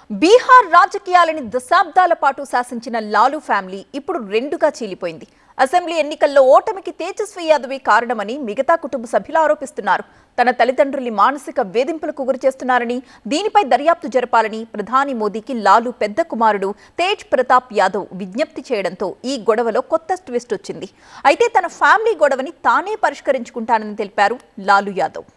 బీహార్ రాజకీయాలని దశాబ్దాల పాటు శాసించిన లాలూ ఫ్యామిలీ ఇప్పుడు రెండుగా చీలిపోయింది. అసెంబ్లీ ఎన్నికల్లో ఓటమికి తేజస్వి యాదవే కారణమని మిగతా కుటుంబ సభ్యులు ఆరోపిస్తున్నారు. తన తల్లిదండ్రుల్ని మానసిక వేధింపులకు గురిచేస్తున్నారని, దీనిపై దర్యాప్తు జరపాలని ప్రధాని మోదీకి లాలూ పెద్ద కుమారుడు తేజ్ ప్రతాప్ యాదవ్ విజ్ఞప్తి చేయడంతో ఈ గొడవలో కొత్త ట్విస్ట్ వచ్చింది. అయితే తన ఫ్యామిలీ గొడవని తానే పరిష్కరించుకుంటానని తెలిపారు లాలూ యాదవ్.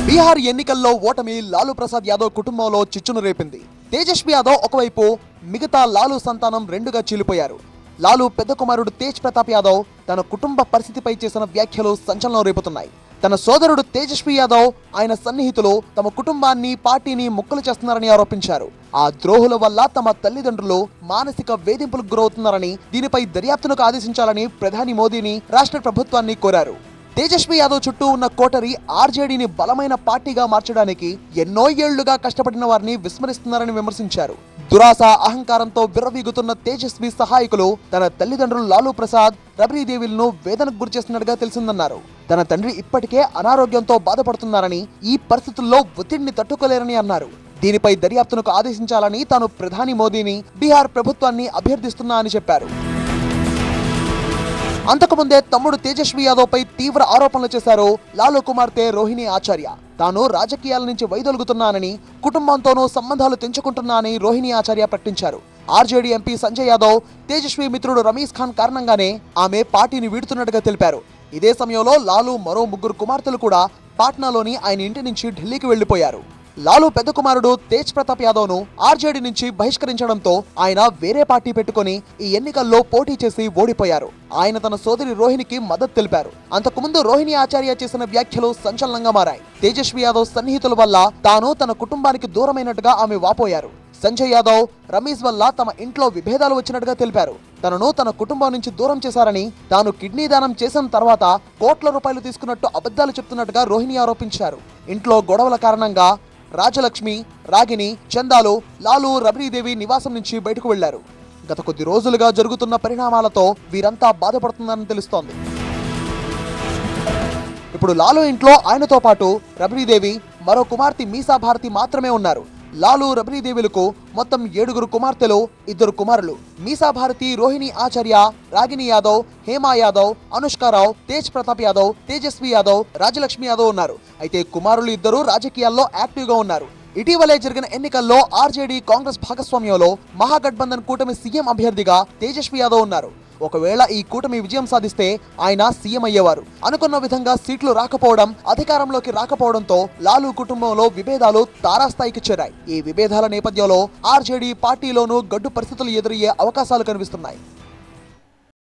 బీహార్ ఎన్నికల్లో ఓటమి లాలూ ప్రసాద్ యాదవ్ కుటుంబంలో చిచ్చును రేపింది. తేజస్వి యాదవ్ ఒకవైపు, మిగతా లాలూ సంతానం రెండుగా చీలిపోయారు. లాలూ పెద్ద కుమారుడు తేజ్ ప్రతాప్ యాదవ్ తన కుటుంబ పరిస్థితిపై చేసిన వ్యాఖ్యలు సంచలనం రేపుతున్నాయి. తన సోదరుడు తేజస్వి యాదవ్, ఆయన సన్నిహితులు తమ కుటుంబాన్ని, పార్టీని ముక్కలు చేస్తున్నారని ఆరోపించారు. ఆ ద్రోహుల వల్ల తమ తల్లిదండ్రులు మానసిక వేధింపులకు గురవుతున్నారని, దీనిపై దర్యాప్తునకు ఆదేశించాలని ప్రధాని మోదీని, రాష్ట్ర ప్రభుత్వాన్ని కోరారు. తేజస్వి యాదవ్ చుట్టూ ఉన్న కోటరీ ఆర్జేడీని బలమైన పార్టీగా మార్చడానికి ఎన్నో ఏళ్లుగా కష్టపడిన వారిని విస్మరిస్తున్నారని విమర్శించారు. దురాశ, అహంకారంతో విర్రవీగుతున్న తేజస్వి సహాయకులు తన తల్లిదండ్రులు లాలూ ప్రసాద్, రబరీదేవిలను వేదనకు గురిచేస్తున్నట్టుగా తెలిసిందన్నారు. తన తండ్రి ఇప్పటికే అనారోగ్యంతో బాధపడుతున్నారని, ఈ పరిస్థితుల్లో ఒత్తిడిని తట్టుకోలేరని అన్నారు. దీనిపై దర్యాప్తునకు ఆదేశించాలని తాను ప్రధాని మోదీని, బీహార్ ప్రభుత్వాన్ని అభ్యర్థిస్తున్నా అని చెప్పారు. అంతకుముందే తమ్ముడు తేజస్వి యాదవ్ పై తీవ్ర ఆరోపణలు చేశారు లాలూ కుమార్తె రోహిణి ఆచార్య. తాను రాజకీయాల నుంచి వైదొలుగుతున్నానని, కుటుంబంతోనూ సంబంధాలు తెంచుకుంటున్నానని రోహిణి ఆచార్య ప్రకటించారు. ఆర్జేడీ ఎంపీ సంజయ్ యాదవ్, తేజస్వి మిత్రుడు రమీజ్ ఖాన్ కారణంగానే ఆమె పార్టీని వీడుతున్నట్టుగా తెలిపారు. ఇదే సమయంలో లాలూ మరో ముగ్గురు కుమార్తెలు కూడా పాట్నాలోని ఆయన ఇంటి నుంచి ఢిల్లీకి వెళ్లిపోయారు. లాలూ పెద్ద కుమారుడు తేజ్ ప్రతాప్ యాదవ్ ను ఆర్జేడీ నుంచి బహిష్కరించడంతో ఆయన వేరే పార్టీ పెట్టుకుని ఈ ఎన్నికల్లో పోటీ చేసి ఓడిపోయారు. ఆయన తన సోదరి రోహిణికి మద్దతు తెలిపారు. అంతకుముందు రోహిణి ఆచార్య చేసిన వ్యాఖ్యలు సంచలనంగా మారాయి. తేజస్వి యాదవ్ సన్నిహితుల వల్ల తాను తన కుటుంబానికి దూరమైనట్టుగా ఆమె వాపోయారు. సంజయ్ యాదవ్, రమీజ్ వల్ల తమ ఇంట్లో విభేదాలు వచ్చినట్టుగా తెలిపారు. తనను తన కుటుంబం నుంచి దూరం చేశారని, తాను కిడ్నీ దానం చేసిన తర్వాత కోట్ల రూపాయలు తీసుకున్నట్టు అబద్ధాలు చెప్తున్నట్టుగా రోహిణి ఆరోపించారు. ఇంట్లో గొడవల కారణంగా రాజలక్ష్మి, రాగిని, చందాలు, లాలూ, రబరీదేవి నివాసం నుంచి బయటకు వెళ్లారు. గత కొద్ది రోజులుగా జరుగుతున్న పరిణామాలతో వీరంతా బాధపడుతున్నారని తెలుస్తోంది. ఇప్పుడు లాలూ ఇంట్లో ఆయనతో పాటు రబరీదేవి, మరో కుమార్తె మీసా భారతి మాత్రమే ఉన్నారు. లాలూ, రబరీదేవులకు మొత్తం 7 కుమార్తెలు, 2 కుమారులు. మీసా భారతి, రోహిణి ఆచార్య, రాగిని యాదవ్, హేమా యాదవ్, అనుష్కారావు, తేజ్ ప్రతాప్ యాదవ్, తేజస్వి యాదవ్, రాజలక్ష్మి యాదవ్ ఉన్నారు. అయితే కుమారులు ఇద్దరు రాజకీయాల్లో యాక్టివ్ గా ఉన్నారు. ఇటీవలే జరిగిన ఎన్నికల్లో ఆర్జేడీ కాంగ్రెస్ భాగస్వామ్యంలో మహాగఠబంధన్ కూటమి సీఎం అభ్యర్థిగా తేజస్వి యాదవ్ ఉన్నారు. ఒకవేళ ఈ కూటమి విజయం సాధిస్తే ఆయన సీఎం అయ్యేవారు. అనుకున్న విధంగా సీట్లు రాకపోవడం, అధికారంలోకి రాకపోవడంతో లాలూ కుటుంబంలో విభేదాలు తారాస్థాయికి చేరాయి. ఈ విభేదాల నేపథ్యంలో ఆర్జేడీ పార్టీలోనూ గడ్డు పరిస్థితులు ఎదురయ్యే అవకాశాలు కనిపిస్తున్నాయి.